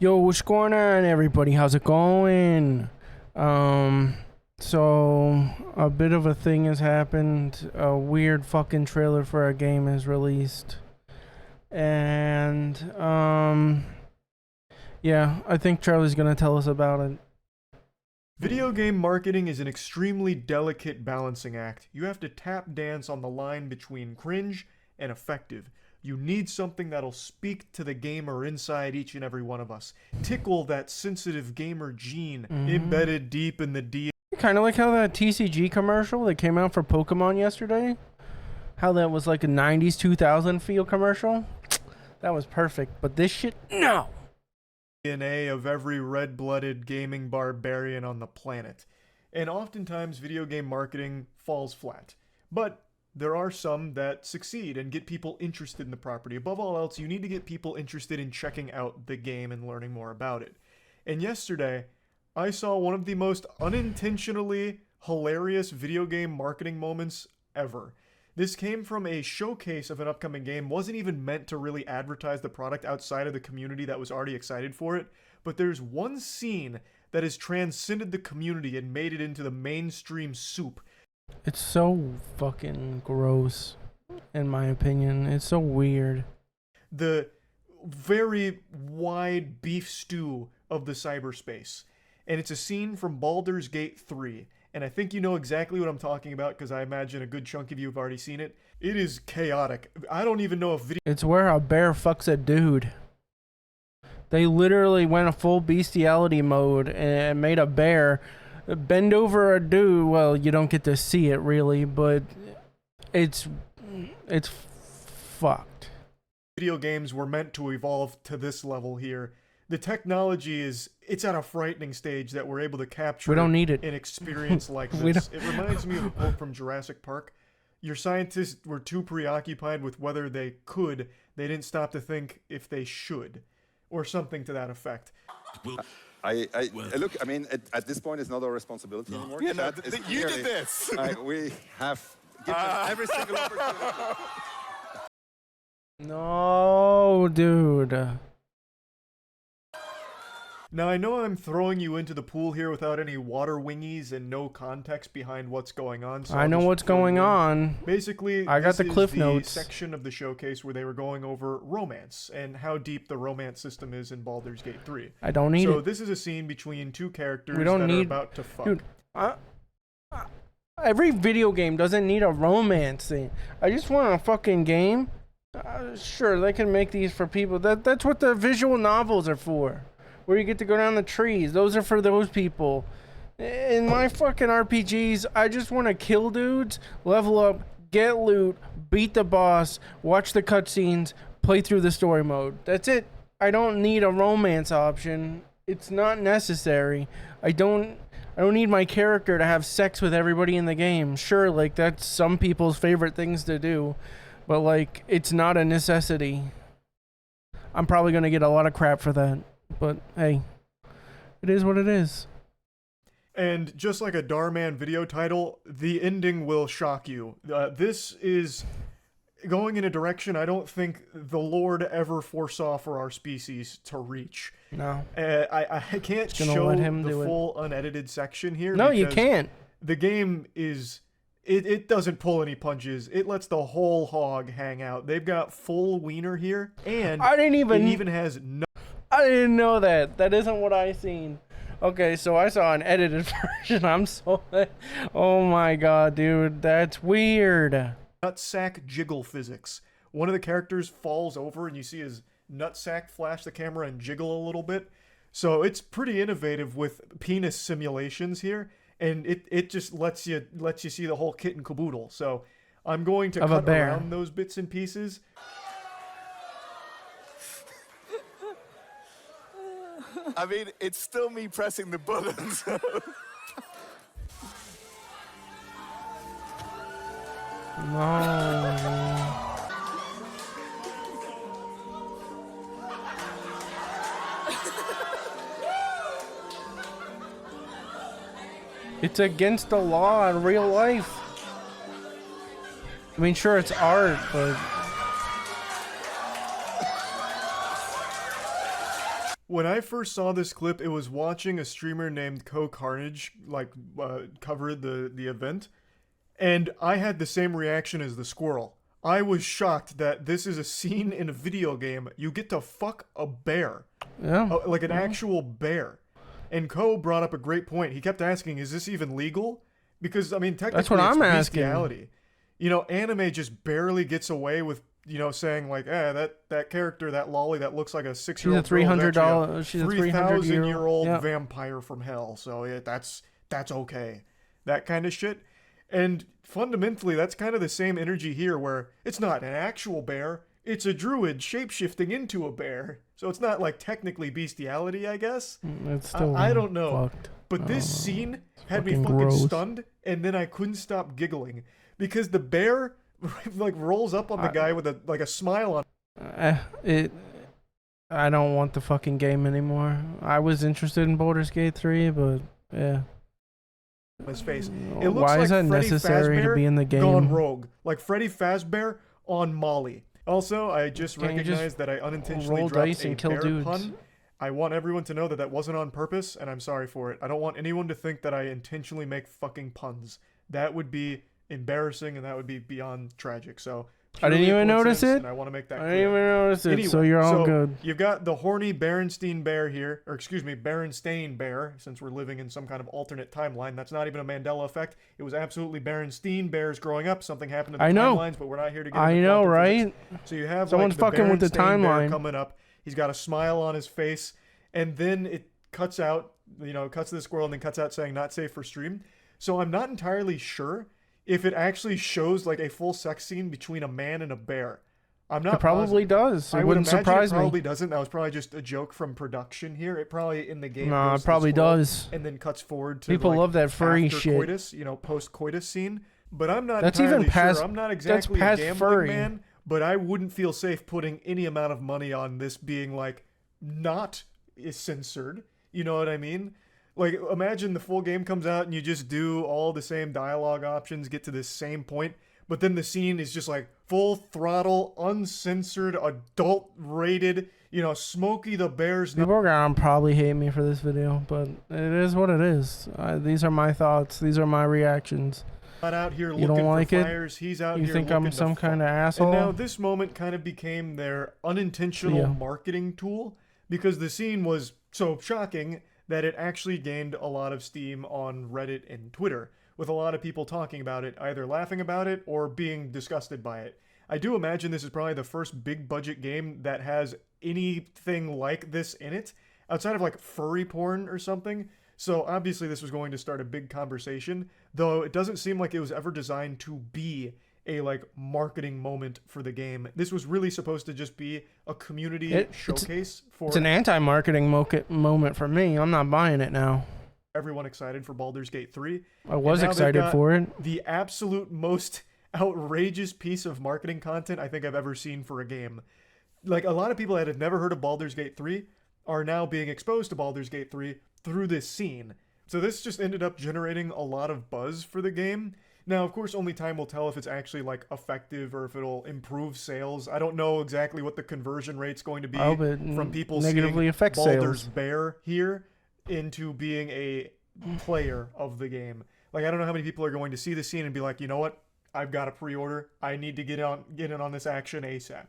Yo, what's going on, everybody? How's it going? So a bit of a thing has happened. A weird fucking trailer for a game is released. And, yeah, I think Charlie's gonna tell us about it. Video game marketing is an extremely delicate balancing act. You have to tap dance on the line between cringe and effective. You need something that'll speak to the gamer inside each and every one of us. Tickle that sensitive gamer gene embedded deep in the DNA. Kind of like how that TCG commercial that came out for Pokemon yesterday. How that was like a 90s 2000 feel commercial. That was perfect. But this shit, no. DNA of every red-blooded gaming barbarian on the planet. And oftentimes video game marketing falls flat. But there are some that succeed and get people interested in the property. Above all else, you need to get people interested in checking out the game and learning more about it. And yesterday, I saw one of the most unintentionally hilarious video game marketing moments ever. This came from a showcase of an upcoming game, wasn't even meant to really advertise the product outside of the community that was already excited for it, but there's one scene that has transcended the community and made it into the mainstream soup. It's so fucking gross, in my opinion. It's so weird. The very wide beef stew of the cyberspace. And it's a scene from Baldur's Gate 3. And I think you know exactly what I'm talking about because I imagine a good chunk of you have already seen it. It is chaotic. I don't even know if video... It's where a bear fucks a dude. They literally went a full bestiality mode and made a bear bend over a dude. Well, you don't get to see it really, but it's fucked. Video games were meant to evolve to this level here. The technology it's at a frightening stage that we're able to capture. We don't need it. An experience like this. It reminds me of a quote from Jurassic Park. Your scientists were too preoccupied with whether they could, they didn't stop to think if they should, or something to that effect. Look, I mean, at this point, it's not our responsibility anymore. Yeah, no, you did this. We have given every single opportunity. No, dude. Now, I know I'm throwing you into the pool here without any water wingies and no context behind what's going on. So I know what's going on. Basically, I got the cliff notes. Section of the showcase where they were going over romance and how deep the romance system is in Baldur's Gate 3. I don't need it. So this is a scene between two characters that are about to fuck. Dude, every video game doesn't need a romance scene. I just want a fucking game. Sure, they can make these for people. That's what the visual novels are for. Where you get to go down the trees. Those are for those people. In my fucking RPGs, I just want to kill dudes, level up, get loot, beat the boss, watch the cutscenes, play through the story mode. That's it. I don't need a romance option. It's not necessary. I don't need my character to have sex with everybody in the game. Sure, like that's some people's favorite things to do, but like it's not a necessity. I'm probably going to get a lot of crap for that. But hey, it is what it is. And just like a Darman video title, the ending will shock you. This is going in a direction I don't think the Lord ever foresaw for our species to reach. No. I can't show the full unedited section here. No, you can't. The game is... It doesn't pull any punches. It lets the whole hog hang out. They've got full wiener here, and it even has no... I didn't know that. That isn't what I seen. Okay, so I saw an edited version. I'm so... Oh my god, dude. That's weird. Nutsack jiggle physics. One of the characters falls over and you see his nutsack flash the camera and jiggle a little bit. So it's pretty innovative with penis simulations here. And it just lets you see the whole kit and caboodle. So I'm going to cut around those bits and pieces. I mean, it's still me pressing the buttons. No. It's against the law in real life. I mean, sure, it's art, but... when I first saw this clip, it was watching a streamer named Carnage cover the event, and I had the same reaction as the squirrel. I was shocked that this is a scene in a video game. You get to fuck a bear. Yeah. Like an actual bear. And brought up a great point. He kept asking, is this even legal? Because, I mean, technically That's what I'm asking. bestiality. You know, anime just barely gets away with, you know, saying like, that character, that lolly that looks like a 6-year-old She's a $300. She's a 3,000-year-old yeah. vampire from hell. So yeah, that's okay. That kind of shit. And fundamentally, that's kind of the same energy here, where it's not an actual bear, it's a druid shapeshifting into a bear. So it's not like technically bestiality, I guess. It's still I don't know. fucked. But this scene had me fucking fucking gross. stunned, and then I couldn't stop giggling because the bear like rolls up on the guy with a smile on. I don't want the fucking game anymore. I was interested in Baldur's Gate 3, but yeah. His face. It looks Why like is that Freddy necessary Fazbear to be in the game? gone rogue, like Freddy Fazbear on Molly. Also, I just Can't you recognized just that I unintentionally roll dropped dice a and kill bear dudes? pun. I want everyone to know that that wasn't on purpose, and I'm sorry for it. I don't want anyone to think that I intentionally make fucking puns. That would be embarrassing, and that would be beyond tragic. So I didn't purely a even notice coincidence, it. and I want to make that I clear. didn't even notice it, Anyway, so you're all good. You've got the horny Berenstein bear here, or excuse me, Berenstain bear, since we're living in some kind of alternate timeline. That's not even a Mandela effect. It was absolutely Berenstein bears growing up. Something happened in the I know. timelines, but we're not here to get I into know, quantum right? physics. So you have Someone's like, the fucking with the Berenstain bear timeline. coming up. He's got a smile on his face, and then it cuts out, cuts to the squirrel and then cuts out saying not safe for stream. So I'm not entirely sure if it actually shows like a full sex scene between a man and a bear. I'm not It probably does. It I would wouldn't imagine surprise it me. probably doesn't. That was probably just a joke from production here. It probably in the game. Nah, goes it to the probably squirrel does. And then cuts forward to People like, love that furry after shit. Coitus, post coitus scene. But I'm not That's entirely even past- sure. I'm not that's exactly a past gambling furry. man, but I wouldn't feel safe putting any amount of money on this being like not censored. You know what I mean? Like, imagine the full game comes out and you just do all the same dialogue options, get to this same point, but then the scene is just like full throttle, uncensored, adult rated, Smokey the Bear's. People are gonna probably hate me for this video, but it is what it is. These are my thoughts. These are my reactions. Not out here You looking don't like for it? fires. He's out You here think looking I'm to some kind of fuck. asshole? And now this moment kind of became their unintentional Yeah. marketing tool because the scene was so shocking that it actually gained a lot of steam on Reddit and Twitter, with a lot of people talking about it, either laughing about it or being disgusted by it. I do imagine this is probably the first big budget game that has anything like this in it, outside of like furry porn or something. So obviously this was going to start a big conversation, though it doesn't seem like it was ever designed to be a like marketing moment for the game. This was really supposed to just be a community showcase for It's an anti-marketing moment for me. I'm not buying it now. everyone excited for Baldur's Gate 3. I was And now they've excited got for it. The absolute most outrageous piece of marketing content I think I've ever seen for a game. Like, a lot of people that have never heard of Baldur's Gate 3 are now being exposed to Baldur's Gate 3 through this scene. So this just ended up generating a lot of buzz for the game. Now, of course, only time will tell if it's actually like effective or if it'll improve sales. I don't know exactly what the conversion rate's going to be from people negatively seeing affects Baldur's sales. Bear here into being a player of the game. Like, I don't know how many people are going to see the scene and be like, you know what? I've got a pre-order. I need to get in on this action ASAP.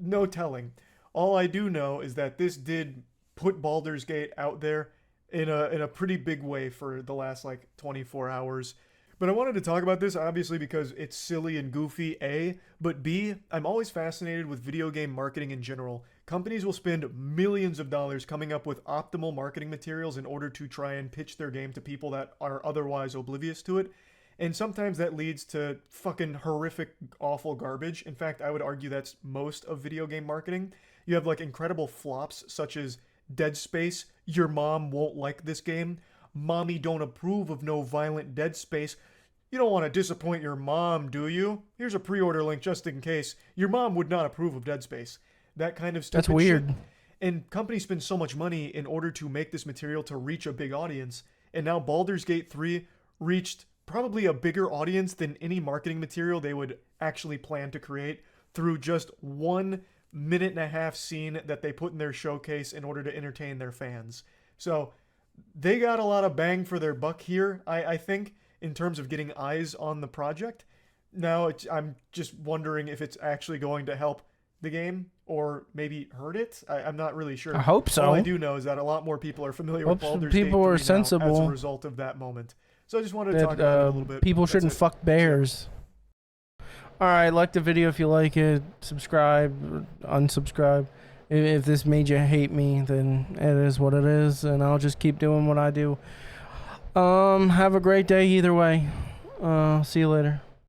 No telling. All I do know is that this did put Baldur's Gate out there in a pretty big way for the last like 24 hours. But I wanted to talk about this obviously because it's silly and goofy, A, but B, I'm always fascinated with video game marketing in general. Companies will spend millions of dollars coming up with optimal marketing materials in order to try and pitch their game to people that are otherwise oblivious to it. And sometimes that leads to fucking horrific, awful garbage. In fact, I would argue that's most of video game marketing. You have like incredible flops such as Dead Space, your mom won't like this game. Mommy don't approve of no violent Dead Space. You don't want to disappoint your mom, do you? Here's a pre-order link just in case. Your mom would not approve of Dead Space. That kind of stupid That's weird. shit. And companies spend so much money in order to make this material to reach a big audience. And now Baldur's Gate 3 reached probably a bigger audience than any marketing material they would actually plan to create through just one minute-and-a-half scene that they put in their showcase in order to entertain their fans. So they got a lot of bang for their buck here, I think, in terms of getting eyes on the project. Now, I'm just wondering if it's actually going to help the game or maybe hurt it. I'm not really sure. I hope so. All I do know is that a lot more people are familiar with Baldur's Gate 3 people are now as sensible a result of that moment. So I just wanted to talk about it a little bit. People That's shouldn't it. fuck bears. Alright, like the video if you like it. Subscribe, unsubscribe. If this made you hate me, then it is what it is, and I'll just keep doing what I do. Have a great day either way. See you later.